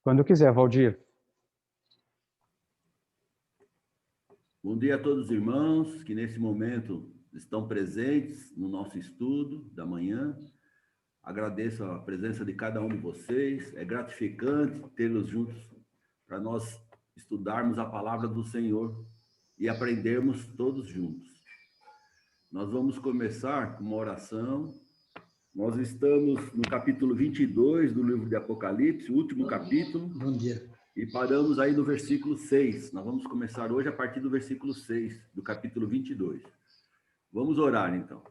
Quando quiser, Valdir. Bom dia a todos os irmãos que nesse momento estão presentes no nosso estudo da manhã. Agradeço a presença de cada um de vocês. É gratificante tê-los juntos para nós estudarmos a palavra do Senhor e aprendermos todos juntos. Nós vamos começar com uma oração. Nós estamos no capítulo 22 do livro de Apocalipse, o último capítulo. Bom dia. E paramos aí no versículo 6. Nós vamos começar hoje a partir do versículo 6, do capítulo 22. Vamos orar, então.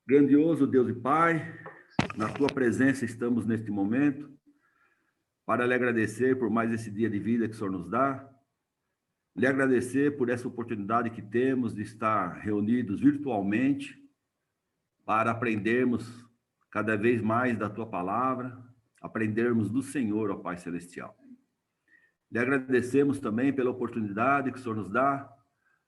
Grandioso Deus e Pai, na Tua presença estamos neste momento para lhe agradecer por mais esse dia de vida que o Senhor nos dá, lhe agradecer por essa oportunidade que temos de estar reunidos virtualmente para aprendermos cada vez mais da Tua palavra, aprendermos do Senhor, ó Pai Celestial. Lhe agradecemos também pela oportunidade que o Senhor nos dá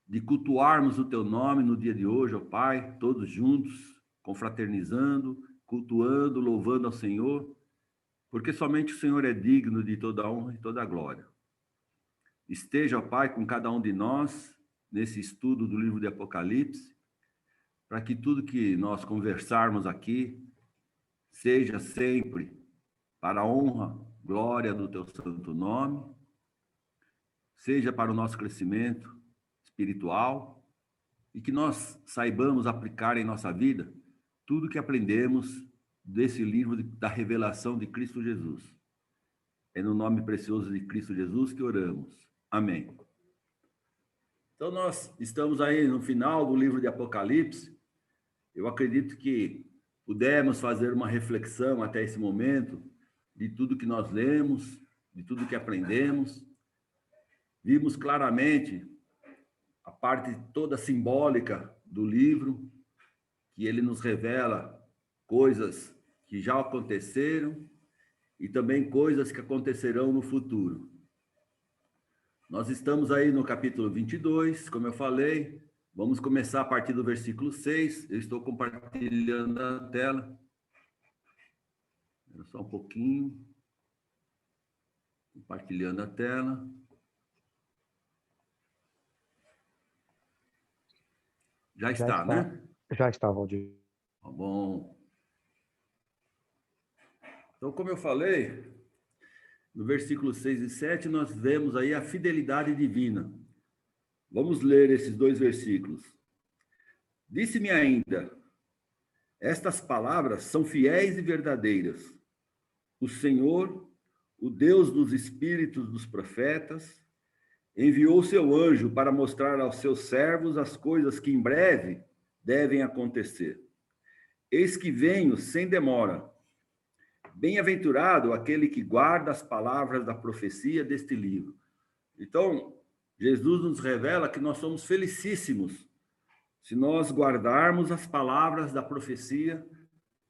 de cultuarmos o Teu nome no dia de hoje, ó Pai, todos juntos, confraternizando, cultuando, louvando ao Senhor, porque somente o Senhor é digno de toda a honra e toda a glória. Esteja, ó Pai, com cada um de nós nesse estudo do livro de Apocalipse, para que tudo que nós conversarmos aqui seja sempre para a honra, glória do Teu santo nome, seja para o nosso crescimento espiritual e que nós saibamos aplicar em nossa vida tudo que aprendemos desse livro da revelação de Cristo Jesus. É no nome precioso de Cristo Jesus que oramos. Amém. Então, nós estamos aí no final do livro de Apocalipse. Eu acredito que pudemos fazer uma reflexão até esse momento de tudo que nós lemos, de tudo que aprendemos. Vimos claramente a parte toda simbólica do livro, que ele nos revela coisas que já aconteceram e também coisas que acontecerão no futuro. Nós estamos aí no capítulo 22, como eu falei. Vamos começar a partir do versículo 6. Eu estou compartilhando a tela. Só um pouquinho. Compartilhando a tela. Já está, né? Já está, Valdir. Tá bom. Então, como eu falei, no versículo 6 e 7, nós vemos aí a fidelidade divina. Vamos ler esses dois versículos. Disse-me ainda, estas palavras são fiéis e verdadeiras. O Senhor, o Deus dos espíritos dos profetas, enviou seu anjo para mostrar aos seus servos as coisas que em breve devem acontecer. Eis que venho sem demora. Bem-aventurado aquele que guarda as palavras da profecia deste livro. Então, Jesus nos revela que nós somos felicíssimos se nós guardarmos as palavras da profecia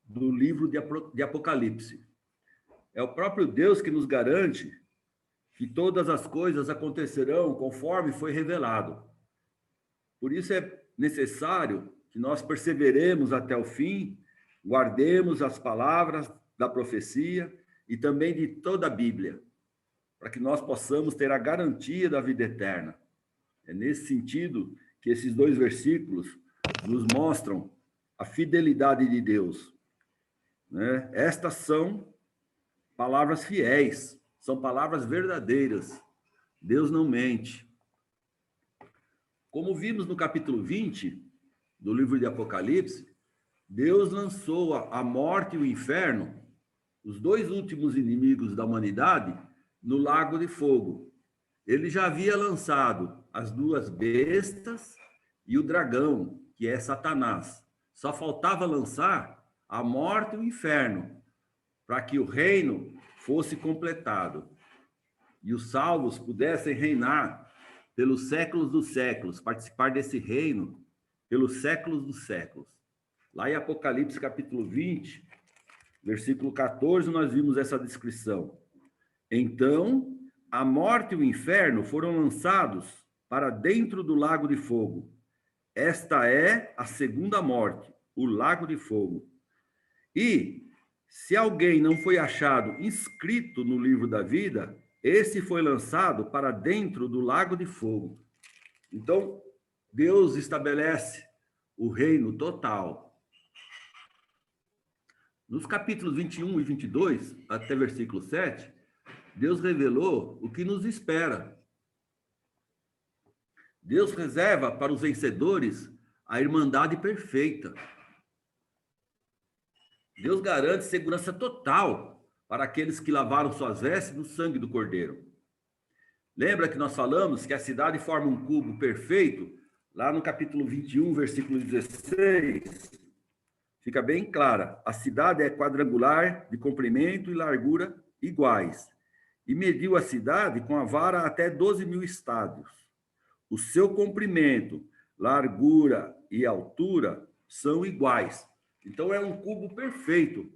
do livro de Apocalipse. É o próprio Deus que nos garante que todas as coisas acontecerão conforme foi revelado. Por isso é necessário que nós perseveremos até o fim, guardemos as palavras da profecia e também de toda a Bíblia, para que nós possamos ter a garantia da vida eterna. É nesse sentido que esses dois versículos nos mostram a fidelidade de Deus, né? Estas são palavras fiéis, são palavras verdadeiras. Deus não mente. Como vimos no capítulo 20 do livro de Apocalipse, Deus lançou a morte e o inferno, os dois últimos inimigos da humanidade, no lago de fogo. Ele já havia lançado as duas bestas e o dragão, que é Satanás. Só faltava lançar a morte e o inferno, para que o reino fosse completado e os salvos pudessem reinar pelos séculos dos séculos, participar desse reino pelos séculos dos séculos. Lá em Apocalipse, capítulo 20, versículo 14, nós vimos essa descrição. Então, a morte e o inferno foram lançados para dentro do lago de fogo. Esta é a segunda morte, o lago de fogo. E Se alguém não foi achado inscrito no livro da vida, esse foi lançado para dentro do lago de fogo. Então, Deus estabelece o reino total. Nos capítulos 21 e 22, até versículo 7, Deus revelou o que nos espera. Deus reserva para os vencedores a irmandade perfeita. Deus garante segurança total para aqueles que lavaram suas vestes no sangue do Cordeiro. Lembra que nós falamos que a cidade forma um cubo perfeito? Lá no capítulo 21, versículo 16, fica bem clara. A cidade é quadrangular, de comprimento e largura iguais. E mediu a cidade com a vara até 12.000 estádios. O seu comprimento, largura e altura são iguais. Então, é um cubo perfeito,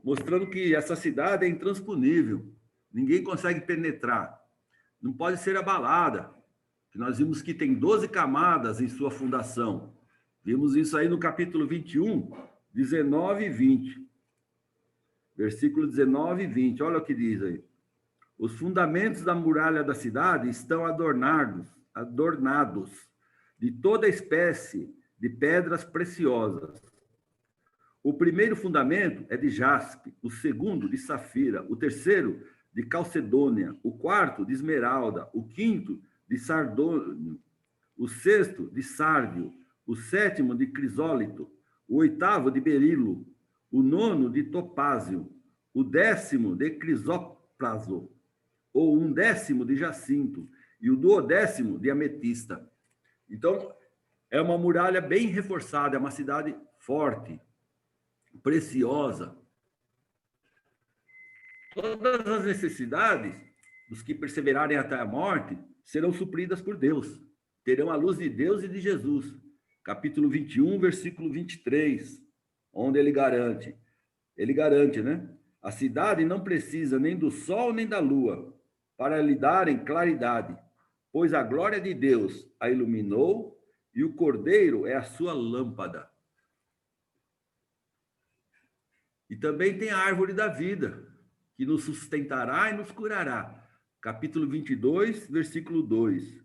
mostrando que essa cidade é intransponível. Ninguém consegue penetrar. Não pode ser abalada. Nós vimos que tem 12 camadas em sua fundação. Vimos isso aí no capítulo 21, 19 e 20. Versículo 19 e 20. Olha o que diz aí. Os fundamentos da muralha da cidade estão adornados de toda espécie de pedras preciosas. O primeiro fundamento é de jaspe, o segundo de safira, o terceiro de calcedônia, o quarto de esmeralda, o quinto de sardônio, o sexto de sárdio, o sétimo de crisólito, o oitavo de berilo, o nono de topázio, o 10º de crisópraso, ou 1/10 de jacinto, e o 12º de ametista. Então, é uma muralha bem reforçada, é uma cidade forte, preciosa. Todas as necessidades dos que perseverarem até a morte serão supridas por Deus. Terão a luz de Deus e de Jesus. Capítulo 21, versículo 23, onde ele garante, né? A cidade não precisa nem do sol nem da lua para lhe darem claridade, pois a glória de Deus a iluminou e o Cordeiro é a sua lâmpada. E também tem a árvore da vida, que nos sustentará e nos curará. Capítulo 22, versículo 2.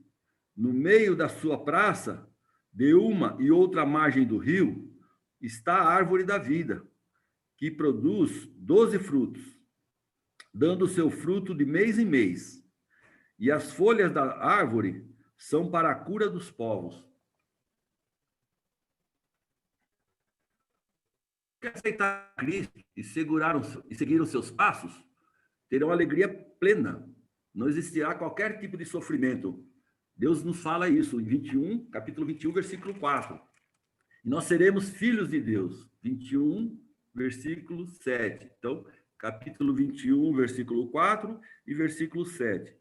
No meio da sua praça, de uma e outra margem do rio, está a árvore da vida, que produz 12 frutos, dando seu fruto de mês em mês. E as folhas da árvore são para a cura dos povos. Que aceitar Cristo e seguiram seus passos, terão alegria plena. Não existirá qualquer tipo de sofrimento. Deus nos fala isso em capítulo 21, versículo 4. E nós seremos filhos de Deus. 21, versículo 7. Então, capítulo 21, versículo 4 e versículo 7.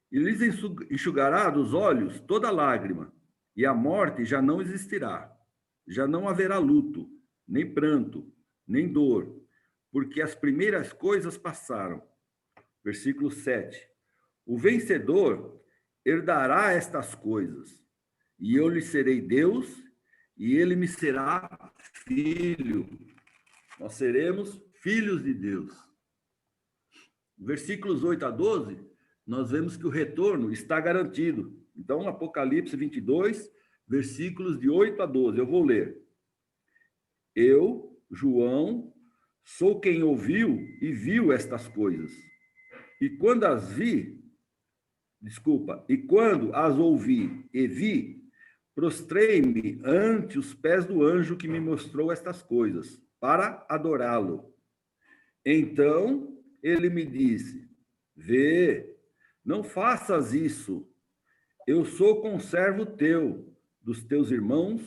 E lhes enxugará dos olhos toda lágrima, e a morte já não existirá. Já não haverá luto, nem pranto, nem dor, porque as primeiras coisas passaram. Versículo 7. O vencedor herdará estas coisas, e eu lhe serei Deus, e ele me será filho. Nós seremos filhos de Deus. Versículos 8 a 12, nós vemos que o retorno está garantido. Então, Apocalipse 22, versículos de 8 a 12, eu vou ler. Eu, João, sou quem ouviu e viu estas coisas. E quando as ouvi e vi, prostrei-me ante os pés do anjo que me mostrou estas coisas, para adorá-lo. Então ele me disse: vê, não faças isso. Eu sou conservo teu, dos teus irmãos,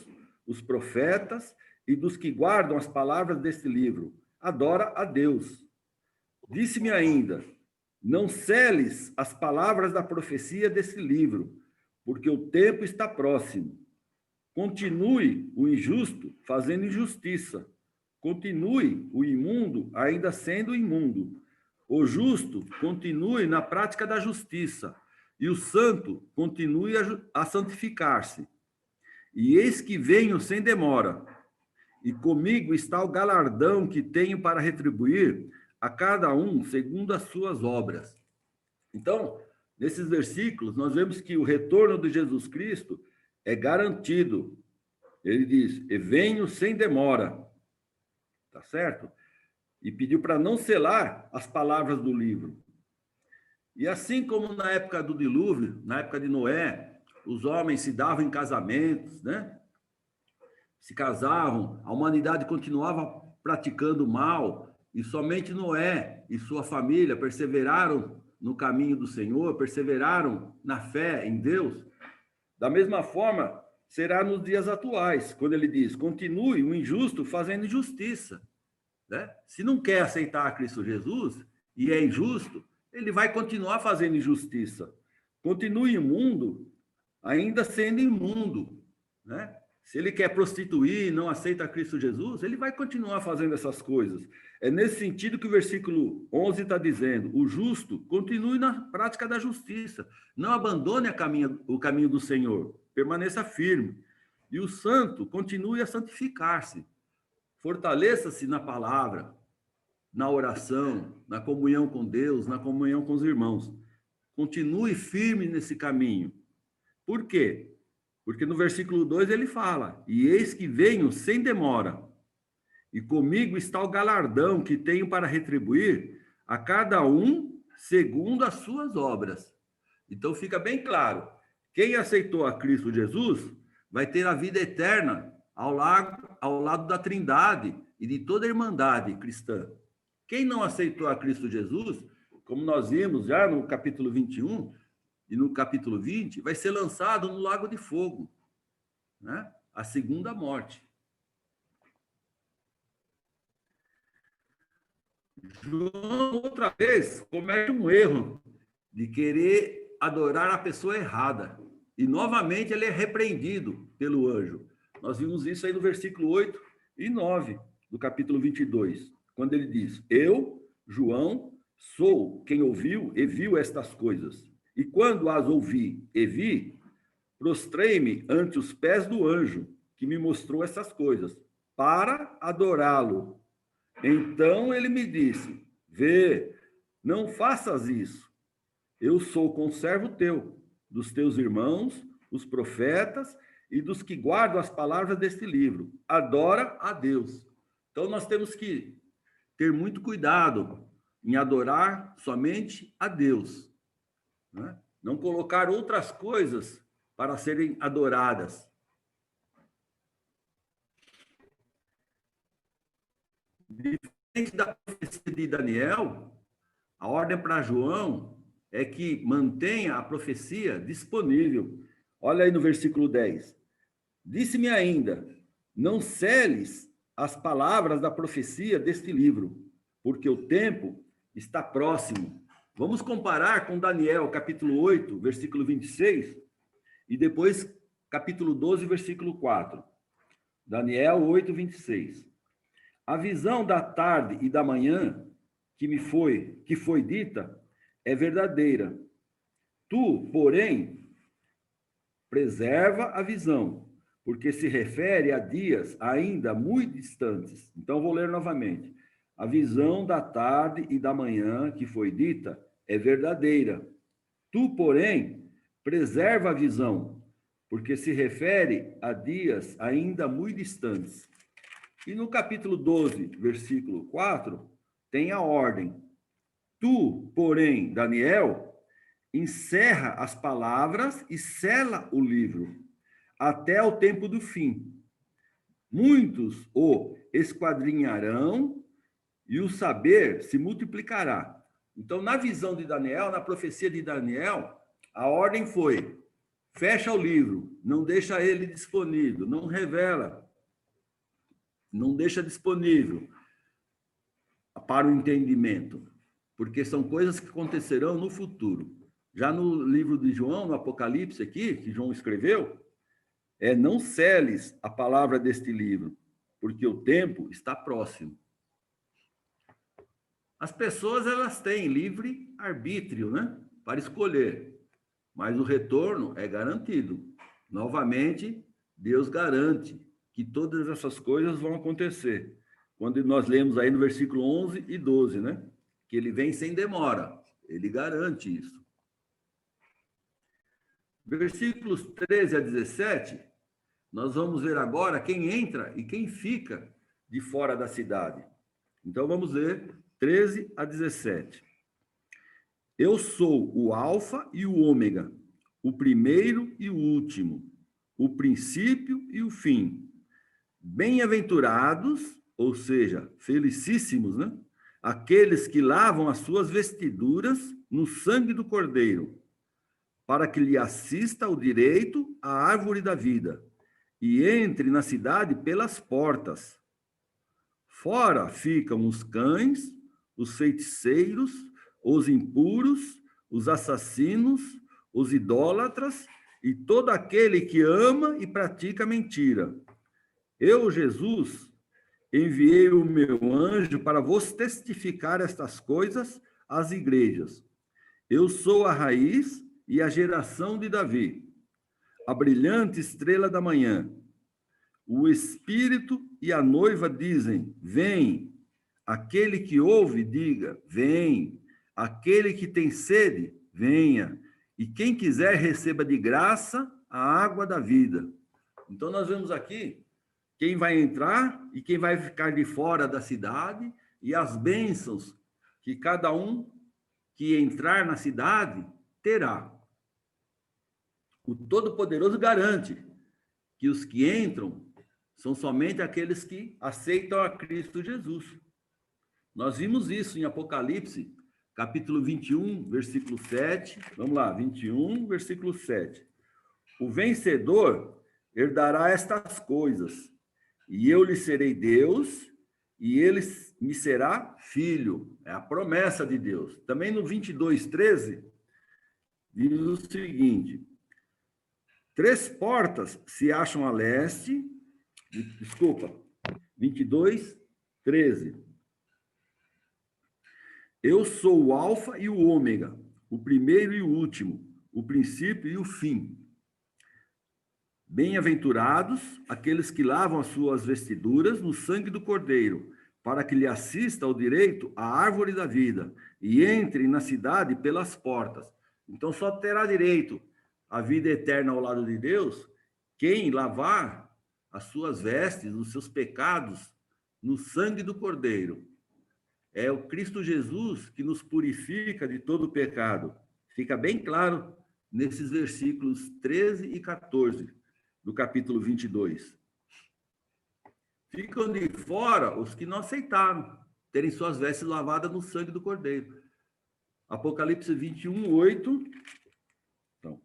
os profetas, e dos que guardam as palavras deste livro. Adora a Deus. Disse-me ainda: não seles as palavras da profecia desse livro, porque o tempo está próximo. Continue o injusto fazendo injustiça. Continue o imundo ainda sendo imundo. O justo continue na prática da justiça. E o santo continue a santificar-se. E eis que venho sem demora. e comigo está o galardão que tenho para retribuir a cada um segundo as suas obras. Então, nesses versículos, nós vemos que o retorno de Jesus Cristo é garantido. Ele diz: "E venho sem demora", tá certo? E pediu para não selar as palavras do livro. E assim como na época do dilúvio, na época de Noé, os homens se davam em casamentos, né? Se casavam, a humanidade continuava praticando mal, e somente Noé e sua família perseveraram no caminho do Senhor, perseveraram na fé em Deus. Da mesma forma, será nos dias atuais, quando ele diz: continue o injusto fazendo injustiça. Né? Se não quer aceitar Cristo Jesus e é injusto, ele vai continuar fazendo injustiça. Continue imundo, ainda sendo imundo. Né? Se ele quer prostituir e não aceita Cristo Jesus, ele vai continuar fazendo essas coisas. É nesse sentido que o versículo 11 está dizendo: o justo continue na prática da justiça, não abandone o caminho do Senhor, permaneça firme. E o santo continue a santificar-se, fortaleça-se na palavra, na oração, na comunhão com Deus, na comunhão com os irmãos. Continue firme nesse caminho. Por quê? Porque no versículo 2 ele fala: e eis que venho sem demora, e comigo está o galardão que tenho para retribuir a cada um segundo as suas obras. Então fica bem claro, quem aceitou a Cristo Jesus vai ter a vida eterna ao lado da Trindade e de toda a irmandade cristã. Quem não aceitou a Cristo Jesus, como nós vimos já no capítulo 21 e no capítulo 20, vai ser lançado no lago de fogo, né? A segunda morte. João, outra vez, comete um erro de querer adorar a pessoa errada. E, novamente, ele é repreendido pelo anjo. Nós vimos isso aí no versículo 8 e 9 do capítulo 22, quando ele diz: eu, João, sou quem ouviu e viu estas coisas. E quando as ouvi e vi, prostrei-me ante os pés do anjo que me mostrou essas coisas, para adorá-lo. Então ele me disse: vê, não faças isso. Eu sou conservo teu, dos teus irmãos, os profetas e dos que guardam as palavras deste livro. Adora a Deus. Então nós temos que ter muito cuidado em adorar somente a Deus, né? Não colocar outras coisas para serem adoradas. Diferente da profecia de Daniel, a ordem para João é que mantenha a profecia disponível. Olha aí no versículo 10. Disse-me ainda: não seles as palavras da profecia deste livro, porque o tempo está próximo. Vamos comparar com Daniel, capítulo 8, versículo 26, e depois capítulo 12, versículo 4. Daniel 8, 26. A visão da tarde e da manhã que foi dita é verdadeira. Tu, porém, preserva a visão, porque se refere a dias ainda muito distantes. Então, vou ler novamente. A visão da tarde e da manhã que foi dita é verdadeira. Tu, porém, preserva a visão, porque se refere a dias ainda muito distantes. E no capítulo 12, versículo 4, tem a ordem. Tu, porém, Daniel, encerra as palavras e sela o livro, até o tempo do fim. Muitos o esquadrinharão e o saber se multiplicará. Então, na visão de Daniel, na profecia de Daniel, a ordem foi: fecha o livro, não deixa ele disponível, não revela, não deixa disponível para o entendimento, porque são coisas que acontecerão no futuro. Já no livro de João, no Apocalipse aqui, que João escreveu, não seles a palavra deste livro, porque o tempo está próximo. As pessoas, elas têm livre arbítrio, né, para escolher, mas o retorno é garantido. Novamente, Deus garante que todas essas coisas vão acontecer. Quando nós lemos aí no versículo 11 e 12, né? Que ele vem sem demora. Ele garante isso. Versículos 13 a 17, nós vamos ver agora quem entra e quem fica de fora da cidade. Então, vamos ver 13 a 17. Eu sou o Alfa e o Ômega, o primeiro e o último, o princípio e o fim. Bem-aventurados, ou seja, felicíssimos, né? Aqueles que lavam as suas vestiduras no sangue do Cordeiro, para que lhe assista o direito à árvore da vida, e entre na cidade pelas portas. Fora ficam os cães, os feiticeiros, os impuros, os assassinos, os idólatras e todo aquele que ama e pratica mentira. Eu, Jesus, enviei o meu anjo para vos testificar estas coisas às igrejas. Eu sou a raiz e a geração de Davi, a brilhante estrela da manhã. O Espírito e a noiva dizem, vem. Aquele que ouve, diga, vem. Aquele que tem sede, venha. E quem quiser, receba de graça a água da vida. Então, nós vemos aqui quem vai entrar e quem vai ficar de fora da cidade e as bênçãos que cada um que entrar na cidade terá. O Todo-Poderoso garante que os que entram são somente aqueles que aceitam a Cristo Jesus. Nós vimos isso em Apocalipse, capítulo 21, versículo 7. Vamos lá, 21, versículo 7. O vencedor herdará estas coisas, e eu lhe serei Deus, e ele me será filho. É a promessa de Deus. Também no 22, 13, diz o seguinte: 3 portas se acham a leste, 22, 13. Eu sou o Alfa e o Ômega, o primeiro e o último, o princípio e o fim. Bem-aventurados aqueles que lavam as suas vestiduras no sangue do Cordeiro, para que lhe assista ao direito à árvore da vida e entre na cidade pelas portas. Então, só terá direito à vida eterna ao lado de Deus quem lavar as suas vestes, os seus pecados, no sangue do Cordeiro. É o Cristo Jesus que nos purifica de todo o pecado. Fica bem claro nesses versículos 13 e 14 do capítulo 22. Ficam de fora os que não aceitaram terem suas vestes lavadas no sangue do Cordeiro. Apocalipse 21, 8. Então,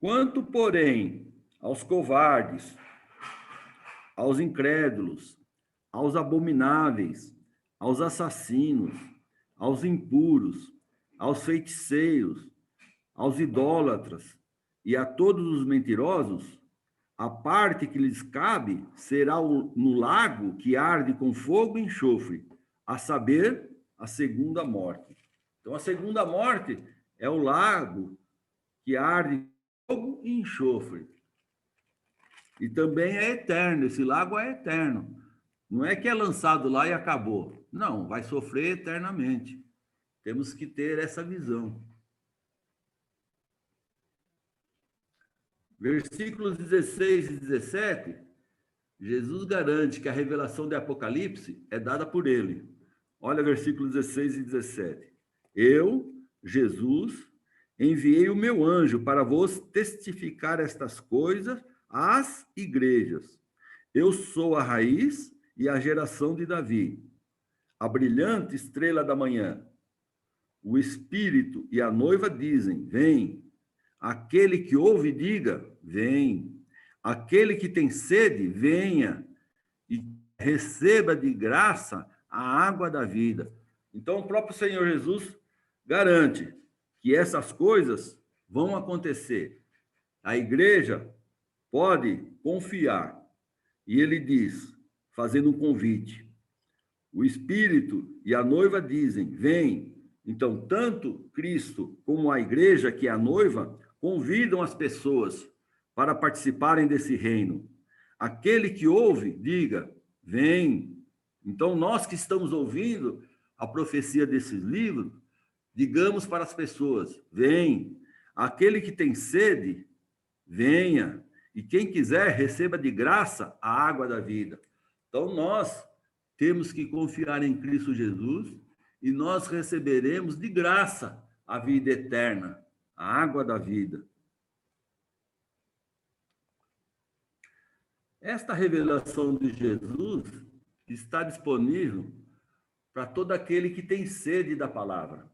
quanto, porém, aos covardes, aos incrédulos, aos abomináveis, aos assassinos, aos impuros, aos feiticeiros, aos idólatras e a todos os mentirosos, a parte que lhes cabe será no lago que arde com fogo e enxofre, a saber, a segunda morte. Então, a segunda morte é o lago que arde com fogo e enxofre. E também é eterno, esse lago é eterno. Não é que é lançado lá e acabou. Não, vai sofrer eternamente. Temos que ter essa visão. Versículos 16 e 17, Jesus garante que a revelação de Apocalipse é dada por ele. Olha versículos 16 e 17. Eu, Jesus, enviei o meu anjo para vos testificar estas coisas às igrejas. Eu sou a raiz e a geração de Davi, a brilhante estrela da manhã. O Espírito e a noiva dizem, vem. Aquele que ouve, diga, vem. Aquele que tem sede, venha. E receba de graça a água da vida. Então, o próprio Senhor Jesus garante que essas coisas vão acontecer. A igreja pode confiar. E ele diz, fazendo um convite, o Espírito e a noiva dizem, vem. Então, tanto Cristo como a igreja, que é a noiva, convidam as pessoas para participarem desse reino. Aquele que ouve, diga, vem. Então, nós que estamos ouvindo a profecia desses livros, digamos para as pessoas, vem. Aquele que tem sede, venha. E quem quiser, receba de graça a água da vida. Então, nós temos que confiar em Cristo Jesus e nós receberemos de graça a vida eterna, a água da vida. Esta revelação de Jesus está disponível para todo aquele que tem sede da palavra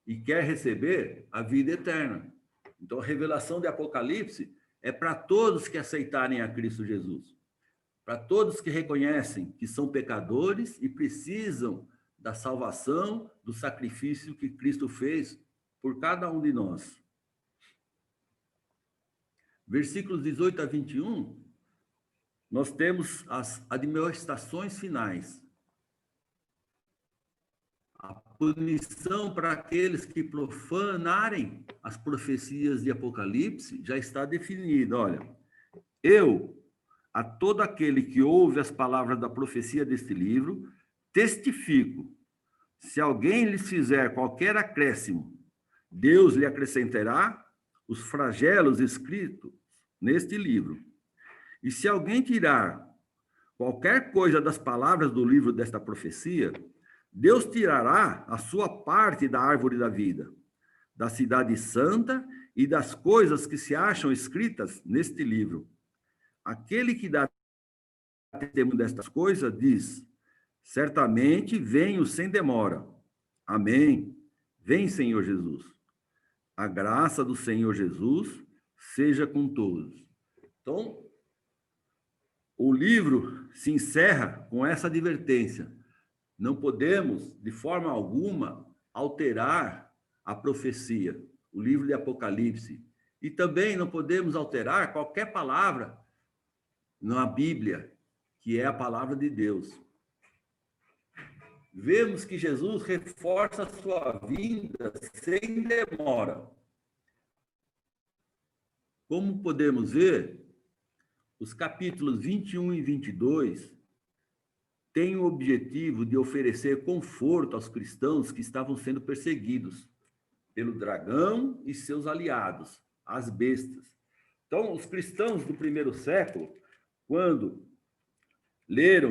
e quer receber a vida eterna. Então, a revelação de Apocalipse é para todos que aceitarem a Cristo Jesus, para todos que reconhecem que são pecadores e precisam da salvação, do sacrifício que Cristo fez por cada um de nós. Versículos 18 a 21, nós temos as admoestações finais. A punição para aqueles que profanarem as profecias de Apocalipse já está definida. Olha, a todo aquele que ouve as palavras da profecia deste livro, testifico, se alguém lhes fizer qualquer acréscimo, Deus lhe acrescentará os flagelos escritos neste livro. E se alguém tirar qualquer coisa das palavras do livro desta profecia, Deus tirará a sua parte da árvore da vida, da cidade santa e das coisas que se acham escritas neste livro. Aquele que dá testemunho destas coisas diz, certamente venho sem demora. Amém. Vem, Senhor Jesus. A graça do Senhor Jesus seja com todos. Então, o livro se encerra com essa advertência. Não podemos, de forma alguma, alterar a profecia, o livro de Apocalipse. E também não podemos alterar qualquer palavra na Bíblia, que é a palavra de Deus. Vemos que Jesus reforça a sua vinda sem demora. Como podemos ver, os capítulos 21 e 22 têm o objetivo de oferecer conforto aos cristãos que estavam sendo perseguidos pelo dragão e seus aliados, as bestas. Então, os cristãos do primeiro século, quando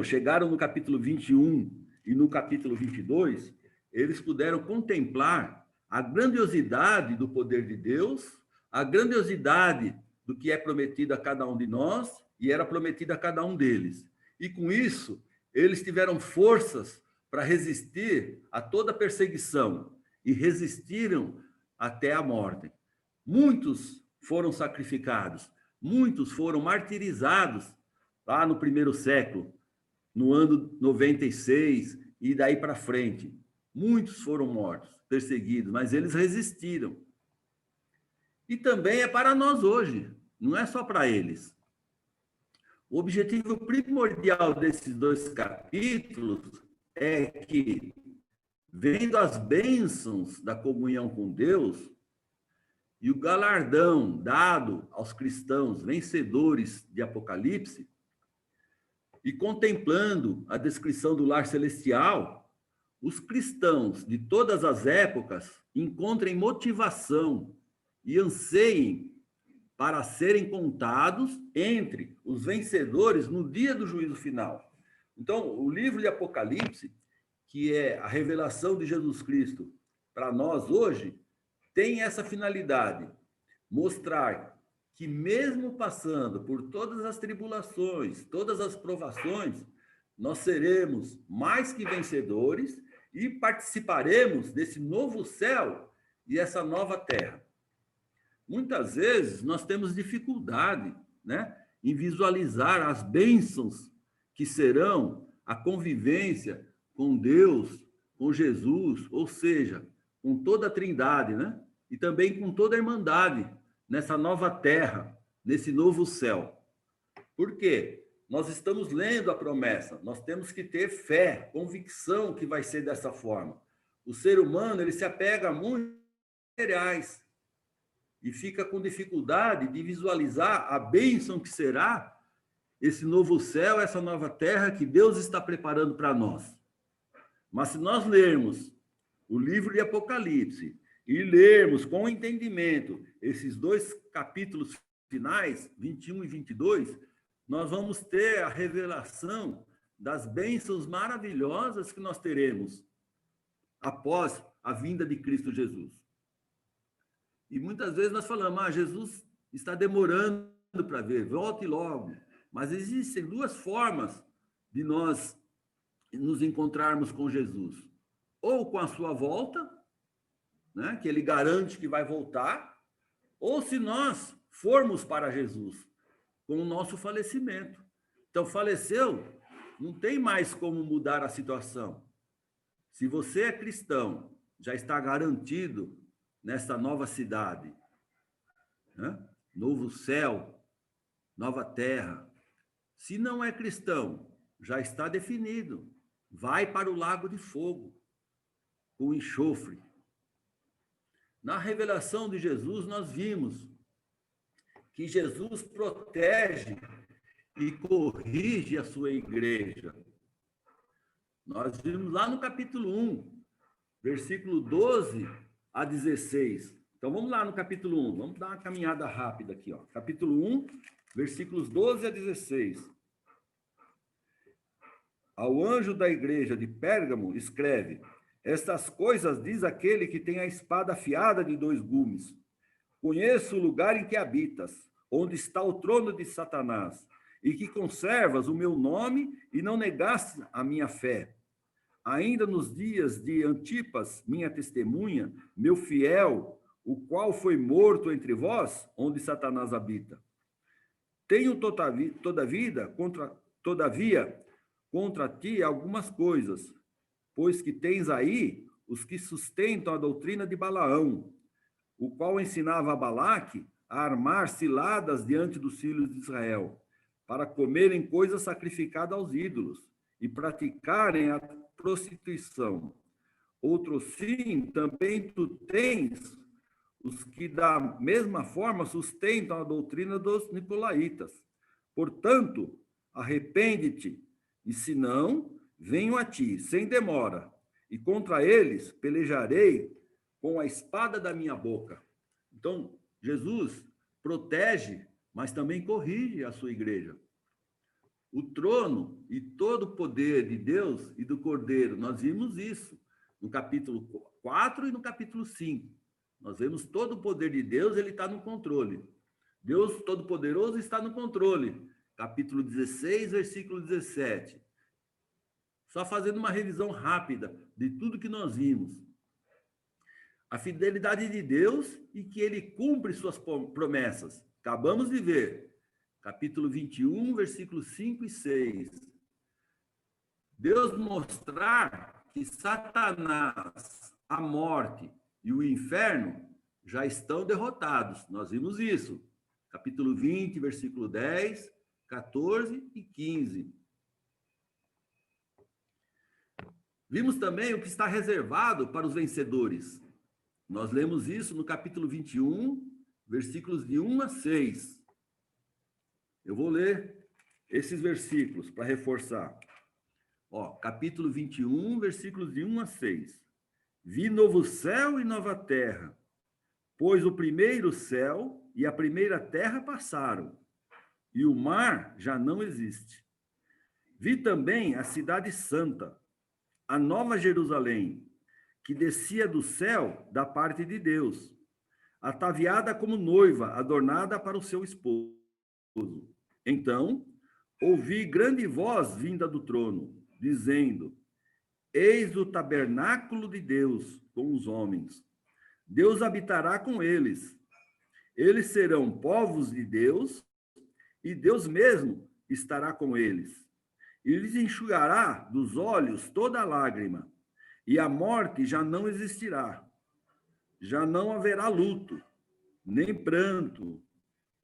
chegaram no capítulo 21 e no capítulo 22, eles puderam contemplar a grandiosidade do poder de Deus, a grandiosidade do que é prometido a cada um de nós e era prometido a cada um deles. E com isso, eles tiveram forças para resistir a toda perseguição e resistiram até a morte. Muitos foram sacrificados, muitos foram martirizados lá no primeiro século, no ano 96 e daí para frente. Muitos foram mortos, perseguidos, mas eles resistiram. E também é para nós hoje, não é só para eles. O objetivo primordial desses dois capítulos é que, vendo as bênçãos da comunhão com Deus e o galardão dado aos cristãos vencedores de Apocalipse, e contemplando a descrição do lar celestial, os cristãos de todas as épocas encontrem motivação e anseiem para serem contados entre os vencedores no dia do juízo final. Então, o livro de Apocalipse, que é a revelação de Jesus Cristo para nós hoje, tem essa finalidade, mostrar que mesmo passando por todas as tribulações, todas as provações, nós seremos mais que vencedores e participaremos desse novo céu e essa nova terra. Muitas vezes nós temos dificuldade, né, em visualizar as bênçãos que serão a convivência com Deus, com Jesus, ou seja, com toda a Trindade, né? E também com toda a Irmandade nessa nova terra, nesse novo céu. Por quê? Nós estamos lendo a promessa, nós temos que ter fé, convicção que vai ser dessa forma. O ser humano, ele se apega a muitos materiais e fica com dificuldade de visualizar a bênção que será esse novo céu, essa nova terra que Deus está preparando para nós. Mas se nós lermos o livro de Apocalipse e lermos com entendimento esses 2 capítulos finais, 21 e 22, nós vamos ter a revelação das bênçãos maravilhosas que nós teremos após a vinda de Cristo Jesus. E muitas vezes nós falamos, Jesus está demorando para ver, volte logo. Mas existem 2 formas de nós nos encontrarmos com Jesus. Ou com a sua volta, né, que ele garante que vai voltar, ou se nós formos para Jesus, com o nosso falecimento. Então, faleceu, não tem mais como mudar a situação. Se você é cristão, já está garantido nesta nova cidade, né? Novo céu, nova terra. Se não é cristão, já está definido. Vai para o lago de fogo, com enxofre. Na revelação de Jesus, nós vimos que Jesus protege e corrige a sua igreja. Nós vimos lá no capítulo 1, versículo 12 a 16. Então, vamos lá no capítulo 1. Vamos dar uma caminhada rápida aqui, ó. Capítulo 1, versículos 12 a 16. Ao anjo da igreja de Pérgamo, escreve: estas coisas diz aquele que tem a espada afiada de 2 gumes. Conheço o lugar em que habitas, onde está o trono de Satanás, e que conservas o meu nome e não negaste a minha fé. Ainda nos dias de Antipas, minha testemunha, meu fiel, o qual foi morto entre vós, onde Satanás habita. Tenho todavia contra ti algumas coisas, pois que tens aí os que sustentam a doutrina de Balaão, o qual ensinava a Balaque a armar ciladas diante dos filhos de Israel, para comerem coisas sacrificadas aos ídolos e praticarem a prostituição. Outro sim, também tu tens os que da mesma forma sustentam a doutrina dos nicolaítas. Portanto, arrepende-te, e se não, venho a ti, sem demora, e contra eles pelejarei com a espada da minha boca. Então, Jesus protege, mas também corrige a sua igreja. O trono e todo o poder de Deus e do Cordeiro, nós vimos isso no capítulo 4 e no capítulo 5. Nós vemos todo o poder de Deus, ele está no controle. Deus Todo-Poderoso está no controle. Capítulo 16, versículo 17. Só fazendo uma revisão rápida de tudo que nós vimos. A fidelidade de Deus e que ele cumpre suas promessas. Acabamos de ver. Capítulo 21, versículos 5 e 6. Deus mostrar que Satanás, a morte e o inferno já estão derrotados. Nós vimos isso. Capítulo 20, versículo 10, 14 e 15. Vimos também o que está reservado para os vencedores. Nós lemos isso no capítulo 21, versículos de 1 a 6. Eu vou ler esses versículos para reforçar. Ó, capítulo 21, versículos de 1 a 6. Vi novo céu e nova terra, pois o primeiro céu e a primeira terra passaram, e o mar já não existe. Vi também a cidade santa, a nova Jerusalém, que descia do céu da parte de Deus, ataviada como noiva, adornada para o seu esposo. Então, ouvi grande voz vinda do trono, dizendo: eis o tabernáculo de Deus com os homens. Deus habitará com eles. Eles serão povos de Deus, e Deus mesmo estará com eles. E lhes enxugará dos olhos toda lágrima, e a morte já não existirá. Já não haverá luto, nem pranto,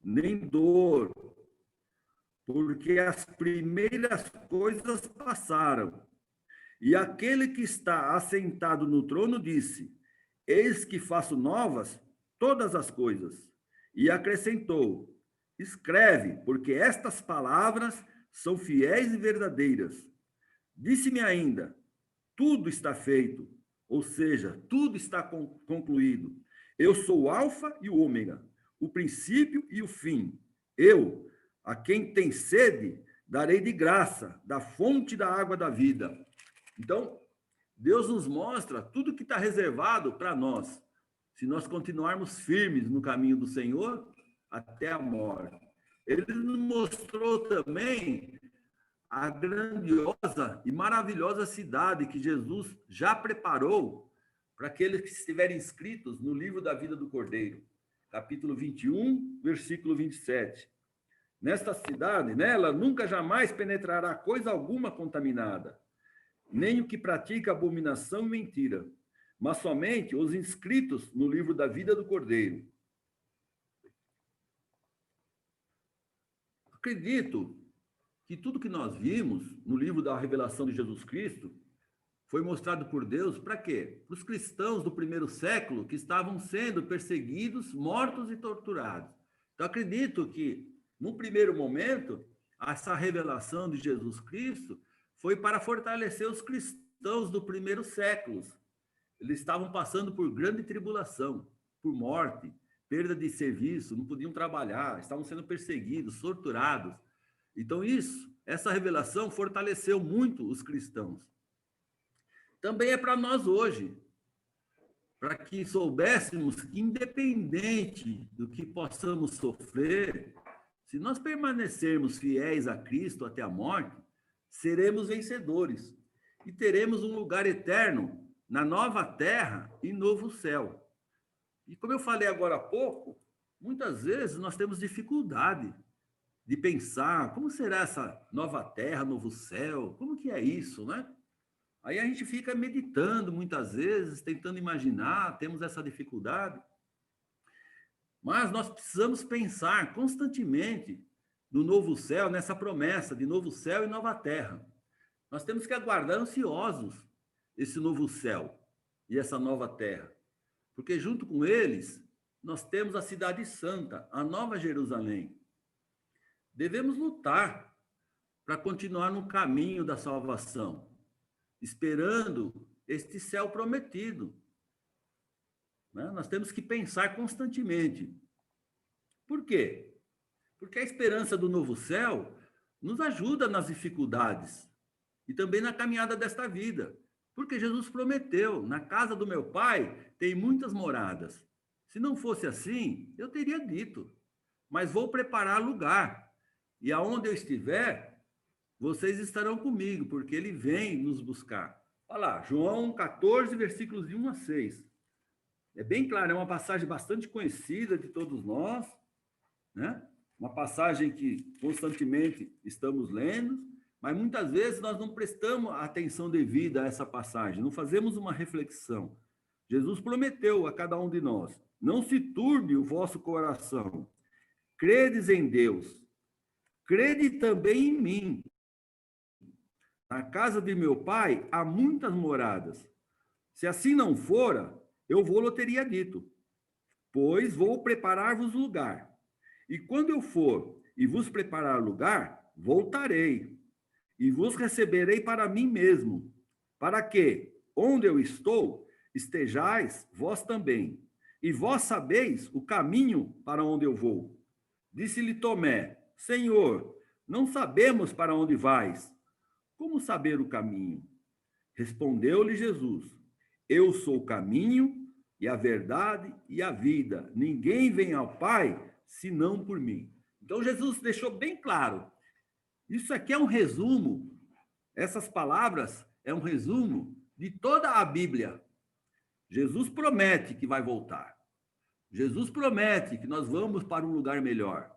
nem dor, porque as primeiras coisas passaram. E aquele que está assentado no trono disse: eis que faço novas todas as coisas. E acrescentou: escreve, porque estas palavras são fiéis e verdadeiras. Disse-me ainda, tudo está feito, ou seja, tudo está concluído. Eu sou o Alfa e o Ômega, o princípio e o fim. Eu, a quem tem sede, darei de graça, da fonte da água da vida. Então, Deus nos mostra tudo que está reservado para nós, se nós continuarmos firmes no caminho do Senhor até a morte. Ele nos mostrou também a grandiosa e maravilhosa cidade que Jesus já preparou para aqueles que estiverem inscritos no livro da vida do Cordeiro, capítulo 21, versículo 27. Nesta cidade, nela, nunca jamais penetrará coisa alguma contaminada, nem o que pratica abominação e mentira, mas somente os inscritos no livro da vida do Cordeiro. Acredito que tudo que nós vimos no livro da revelação de Jesus Cristo foi mostrado por Deus para quê? Para os cristãos do primeiro século que estavam sendo perseguidos, mortos e torturados. Então, acredito que, no primeiro momento, essa revelação de Jesus Cristo foi para fortalecer os cristãos do primeiro século. Eles estavam passando por grande tribulação, por morte, perda de serviço, não podiam trabalhar, estavam sendo perseguidos, torturados. Então, essa revelação fortaleceu muito os cristãos. Também é para nós hoje, para que soubéssemos que, independente do que possamos sofrer, se nós permanecermos fiéis a Cristo até a morte, seremos vencedores e teremos um lugar eterno na nova terra e novo céu. E como eu falei agora há pouco, muitas vezes nós temos dificuldade de pensar como será essa nova terra, novo céu, como que é isso, né? Aí a gente fica meditando muitas vezes, tentando imaginar, temos essa dificuldade. Mas nós precisamos pensar constantemente no novo céu, nessa promessa de novo céu e nova terra. Nós temos que aguardar ansiosos esse novo céu e essa nova terra, porque junto com eles nós temos a cidade santa, a Nova Jerusalém. Devemos lutar para continuar no caminho da salvação, esperando este céu prometido. Né? Nós temos que pensar constantemente. Por quê? Porque a esperança do novo céu nos ajuda nas dificuldades e também na caminhada desta vida. Porque Jesus prometeu, na casa do meu Pai tem muitas moradas. Se não fosse assim, eu teria dito, mas vou preparar lugar. E aonde eu estiver, vocês estarão comigo, porque ele vem nos buscar. Olha lá, João 14, versículos de 1 a 6. É bem claro, é uma passagem bastante conhecida de todos nós, né? Uma passagem que constantemente estamos lendo, mas muitas vezes nós não prestamos a atenção devida a essa passagem, não fazemos uma reflexão. Jesus prometeu a cada um de nós, não se turbe o vosso coração, credes em Deus, crede também em mim. Na casa de meu pai há muitas moradas. Se assim não fora, eu vou-lo teria dito, pois vou preparar-vos lugar. E quando eu for e vos preparar lugar, voltarei e vos receberei para mim mesmo, para que, onde eu estou, estejais vós também. E vós sabeis o caminho para onde eu vou. Disse-lhe Tomé, Senhor, não sabemos para onde vais. Como saber o caminho? Respondeu-lhe Jesus, eu sou o caminho e a verdade e a vida. Ninguém vem ao Pai senão por mim. Então Jesus deixou bem claro. Isso aqui é um resumo. Essas palavras é um resumo de toda a Bíblia. Jesus promete que vai voltar. Jesus promete que nós vamos para um lugar melhor.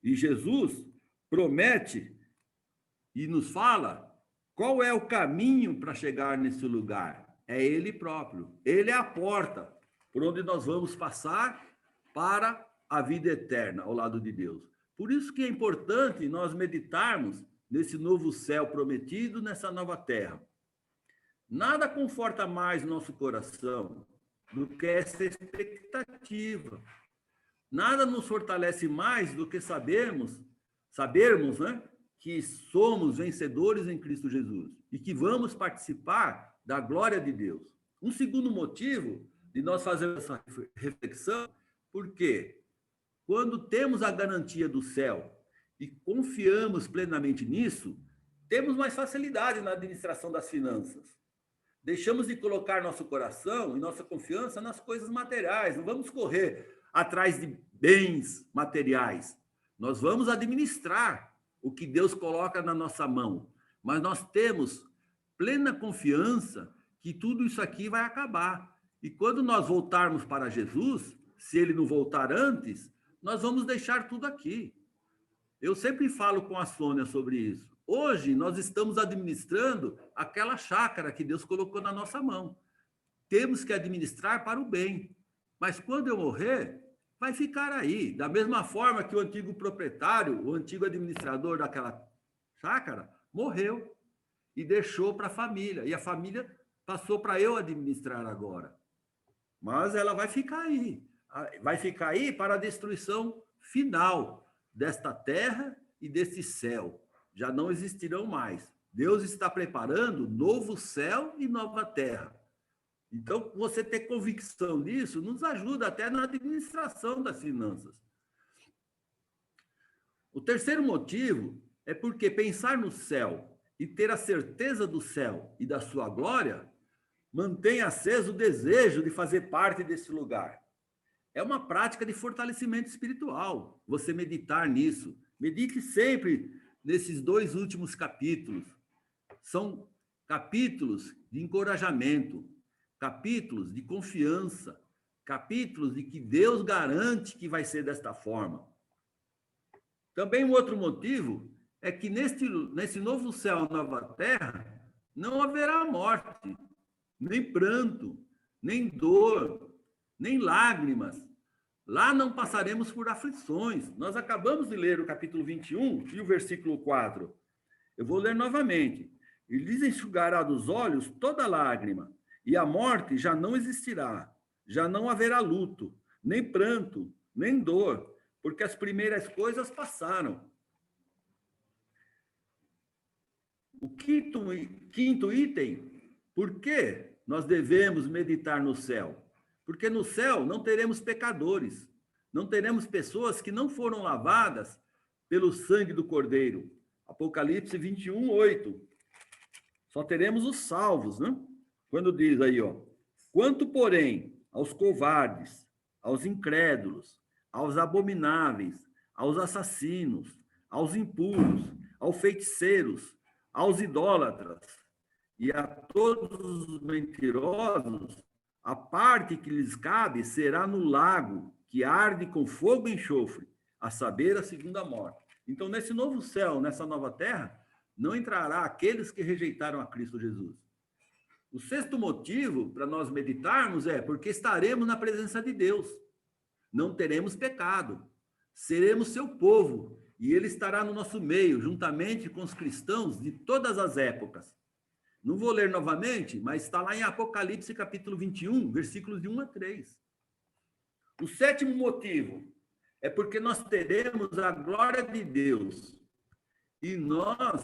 E Jesus promete e nos fala qual é o caminho para chegar nesse lugar. É Ele próprio. Ele é a porta por onde nós vamos passar para a vida eterna ao lado de Deus. Por isso que é importante nós meditarmos nesse novo céu prometido, nessa nova terra. Nada conforta mais nosso coração do que essa expectativa. Nada nos fortalece mais do que sabermos, né, que somos vencedores em Cristo Jesus e que vamos participar da glória de Deus. Um segundo motivo de nós fazermos essa reflexão, porque quando temos a garantia do céu e confiamos plenamente nisso, temos mais facilidade na administração das finanças. Deixamos de colocar nosso coração e nossa confiança nas coisas materiais. Não vamos correr atrás de bens materiais. Nós vamos administrar o que Deus coloca na nossa mão. Mas nós temos plena confiança que tudo isso aqui vai acabar. E quando nós voltarmos para Jesus, se ele não voltar antes, nós vamos deixar tudo aqui. Eu sempre falo com a Sônia sobre isso. Hoje, nós estamos administrando aquela chácara que Deus colocou na nossa mão. Temos que administrar para o bem. Mas quando eu morrer, vai ficar aí. Da mesma forma que o antigo proprietário, o antigo administrador daquela chácara, morreu e deixou para a família. E a família passou para eu administrar agora. Mas ela vai ficar aí. Vai ficar aí para a destruição final desta terra e deste céu. Já não existirão mais. Deus está preparando novo céu e nova terra. Então, você ter convicção nisso nos ajuda até na administração das finanças. O terceiro motivo é porque pensar no céu e ter a certeza do céu e da sua glória mantém aceso o desejo de fazer parte desse lugar. É uma prática de fortalecimento espiritual, você meditar nisso. Medite sempre nesses 2 últimos capítulos. São capítulos de encorajamento, capítulos de confiança, capítulos de que Deus garante que vai ser desta forma. Também um outro motivo é que nesse novo céu e nova terra não haverá morte, nem pranto, nem dor, nem lágrimas. Lá não passaremos por aflições. Nós acabamos de ler o capítulo 21 e o versículo 4. Eu vou ler novamente. E lhes enxugará dos olhos toda lágrima, e a morte já não existirá. Já não haverá luto, nem pranto, nem dor, porque as primeiras coisas passaram. O quinto item, por que nós devemos meditar no céu? Porque no céu não teremos pecadores, não teremos pessoas que não foram lavadas pelo sangue do Cordeiro. Apocalipse 21, 8. Só teremos os salvos, né? Quando diz aí, ó, quanto, porém, aos covardes, aos incrédulos, aos abomináveis, aos assassinos, aos impuros, aos feiticeiros, aos idólatras e a todos os mentirosos, a parte que lhes cabe será no lago que arde com fogo e enxofre, a saber, a segunda morte. Então, nesse novo céu, nessa nova terra, não entrará aqueles que rejeitaram a Cristo Jesus. O sexto motivo para nós meditarmos é porque estaremos na presença de Deus. Não teremos pecado. Seremos seu povo e ele estará no nosso meio, juntamente com os cristãos de todas as épocas. Não vou ler novamente, mas está lá em Apocalipse, capítulo 21, versículos de 1 a 3. O sétimo motivo é porque nós teremos a glória de Deus em nós,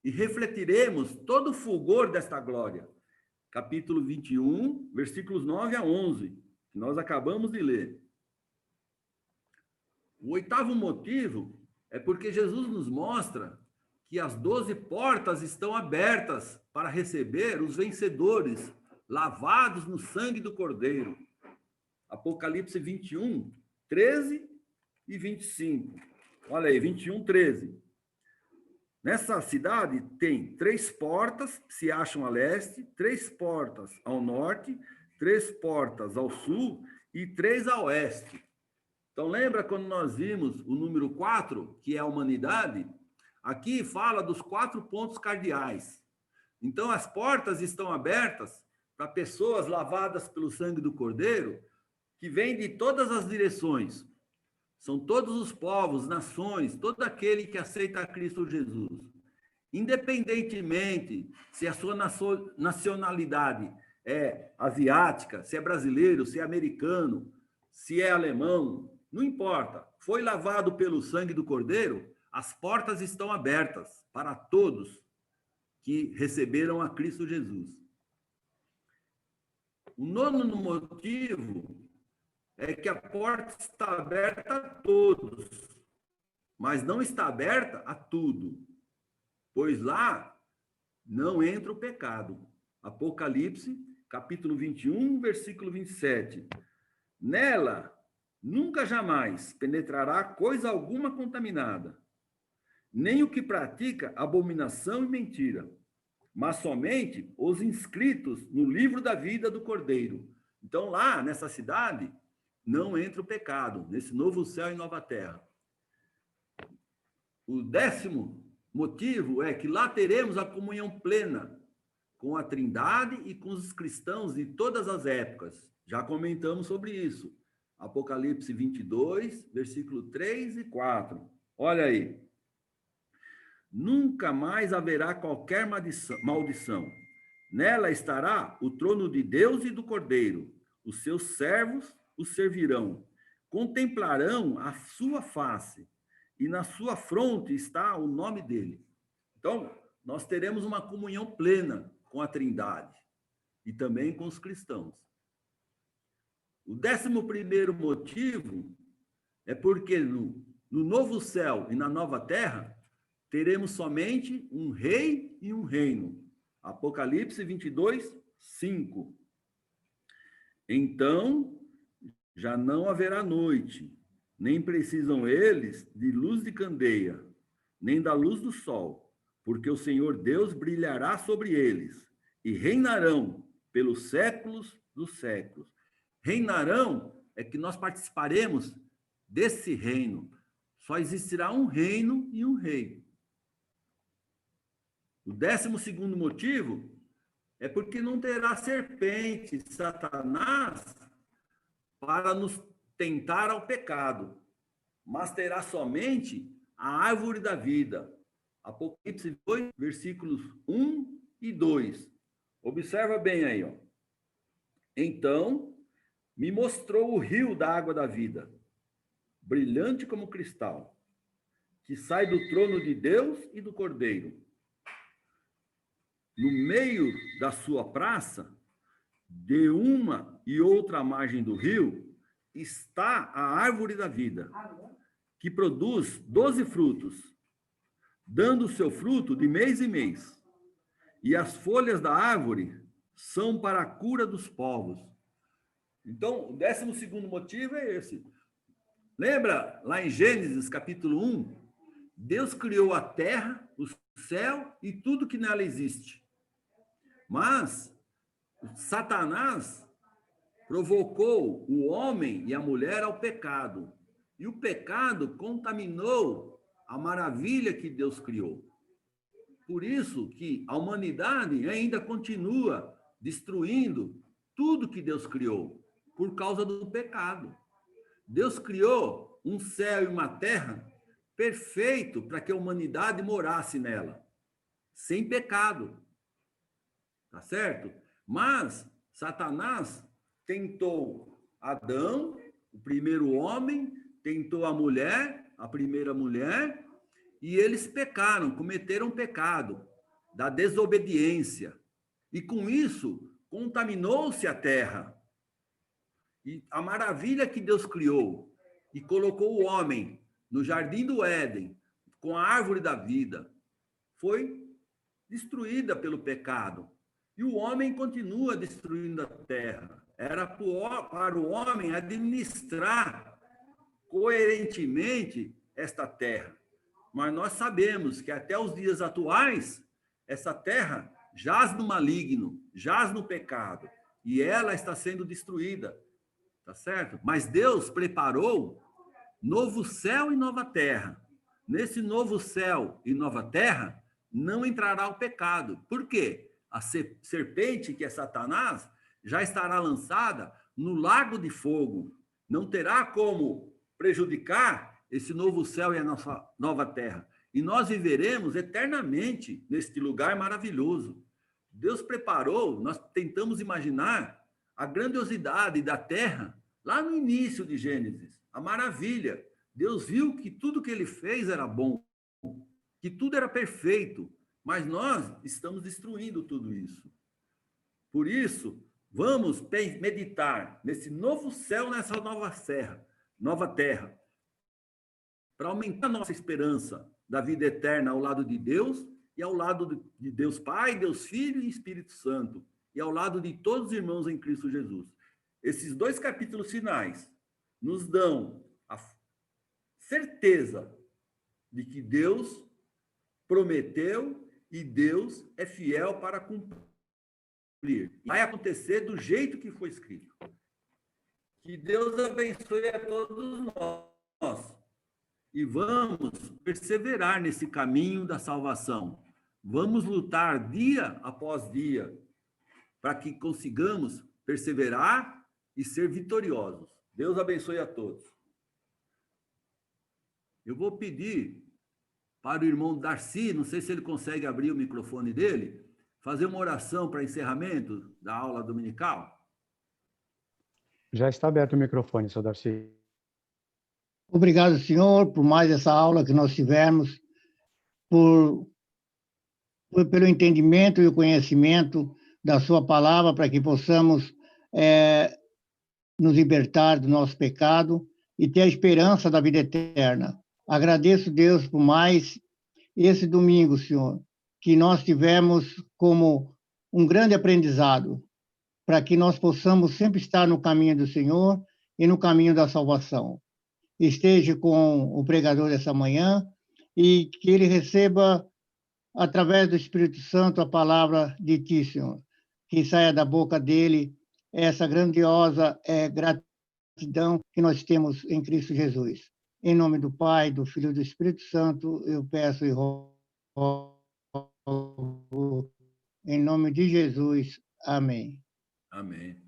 e refletiremos todo o fulgor desta glória. Capítulo 21, versículos 9 a 11, que nós acabamos de ler. O oitavo motivo é porque Jesus nos mostra que as 12 portas estão abertas para receber os vencedores, lavados no sangue do Cordeiro. Apocalipse 21, 13 e 25. Olha aí, 21, 13. Nessa cidade tem 3 portas que se acham a leste, 3 portas ao norte, 3 portas ao sul e 3 a oeste. Então, lembra quando nós vimos o número 4, que é a humanidade? Aqui fala dos 4 pontos cardeais. Então, as portas estão abertas para pessoas lavadas pelo sangue do Cordeiro, que vêm de todas as direções. São todos os povos, nações, todo aquele que aceita a Cristo Jesus. Independentemente se a sua nacionalidade é asiática, se é brasileiro, se é americano, se é alemão, não importa. Foi lavado pelo sangue do Cordeiro, as portas estão abertas para todos que receberam a Cristo Jesus. O nono motivo é que a porta está aberta a todos, mas não está aberta a tudo, pois lá não entra o pecado. Apocalipse, capítulo 21, versículo 27. Nela, nunca jamais penetrará coisa alguma contaminada, nem o que pratica abominação e mentira, mas somente os inscritos no livro da vida do Cordeiro. Então, lá, nessa cidade, não entra o pecado, nesse novo céu e nova terra. O 10º motivo é que lá teremos a comunhão plena com a Trindade e com os cristãos de todas as épocas. Já comentamos sobre isso. Apocalipse 22, versículo 3 e 4. Olha aí. Nunca mais haverá qualquer maldição. Nela estará o trono de Deus e do Cordeiro. Os seus servos o servirão. Contemplarão a sua face. E na sua fronte está o nome dele. Então, nós teremos uma comunhão plena com a Trindade e também com os cristãos. O 11º motivo é porque no novo céu e na nova terra teremos somente um rei e um reino. Apocalipse 22, 5. Então, já não haverá noite, nem precisam eles de luz de candeia, nem da luz do sol, porque o Senhor Deus brilhará sobre eles, e reinarão pelos séculos dos séculos. Reinarão é que nós participaremos desse reino. Só existirá um reino e um rei. O 12º motivo é porque não terá serpente, Satanás, para nos tentar ao pecado, mas terá somente a árvore da vida. Apocalipse 2, versículos 1 e 2. Observa bem aí, ó. Então, me mostrou o rio da água da vida, brilhante como cristal, que sai do trono de Deus e do Cordeiro. No meio da sua praça, de uma e outra margem do rio, está a árvore da vida, que produz 12 frutos, dando o seu fruto de mês em mês. E as folhas da árvore são para a cura dos povos. Então, o 12º motivo é esse. Lembra, lá em Gênesis, capítulo 1, Deus criou a terra, o céu e tudo que nela existe. Mas Satanás provocou o homem e a mulher ao pecado. E o pecado contaminou a maravilha que Deus criou. Por isso que a humanidade ainda continua destruindo tudo que Deus criou, por causa do pecado. Deus criou um céu e uma terra perfeito para que a humanidade morasse nela, sem pecado. Tá certo? Mas Satanás tentou Adão, o primeiro homem, tentou a mulher, a primeira mulher, e eles pecaram, cometeram pecado da desobediência. E com isso, contaminou-se a terra. E a maravilha que Deus criou e colocou o homem no jardim do Éden, com a árvore da vida, foi destruída pelo pecado. E o homem continua destruindo a terra. Era para o homem administrar coerentemente esta terra. Mas nós sabemos que até os dias atuais, essa terra jaz no maligno, jaz no pecado, e ela está sendo destruída, tá certo? Mas Deus preparou novo céu e nova terra. Nesse novo céu e nova terra, não entrará o pecado. Por quê? A serpente, que é Satanás, já estará lançada no lago de fogo. Não terá como prejudicar esse novo céu e a nossa nova terra. E nós viveremos eternamente neste lugar maravilhoso. Deus preparou, nós tentamos imaginar a grandiosidade da terra lá no início de Gênesis, a maravilha. Deus viu que tudo que ele fez era bom, que tudo era perfeito, mas nós estamos destruindo tudo isso. Por isso, vamos meditar nesse novo céu, nessa nova terra, para aumentar nossa esperança da vida eterna ao lado de Deus e ao lado de Deus Pai, Deus Filho e Espírito Santo, e ao lado de todos os irmãos em Cristo Jesus. Esses 2 capítulos finais nos dão a certeza de que Deus prometeu e Deus é fiel para cumprir. Vai acontecer do jeito que foi escrito. Que Deus abençoe a todos nós. E vamos perseverar nesse caminho da salvação. Vamos lutar dia após dia para que consigamos perseverar e ser vitoriosos. Deus abençoe a todos. Eu vou pedir para o irmão Darcy, não sei se ele consegue abrir o microfone dele, fazer uma oração para encerramento da aula dominical. Já está aberto o microfone, seu Darcy. Obrigado, senhor, por mais essa aula que nós tivemos, pelo entendimento e o conhecimento da sua palavra, para que possamos nos libertar do nosso pecado e ter a esperança da vida eterna. Agradeço, Deus, por mais esse domingo, Senhor, que nós tivemos como um grande aprendizado, para que nós possamos sempre estar no caminho do Senhor e no caminho da salvação. Esteja com o pregador essa manhã e que ele receba, através do Espírito Santo, a palavra de Ti, Senhor. Que saia da boca dele essa grandiosa gratidão que nós temos em Cristo Jesus. Em nome do Pai, do Filho e do Espírito Santo, eu peço e rogo, em nome de Jesus. Amém. Amém.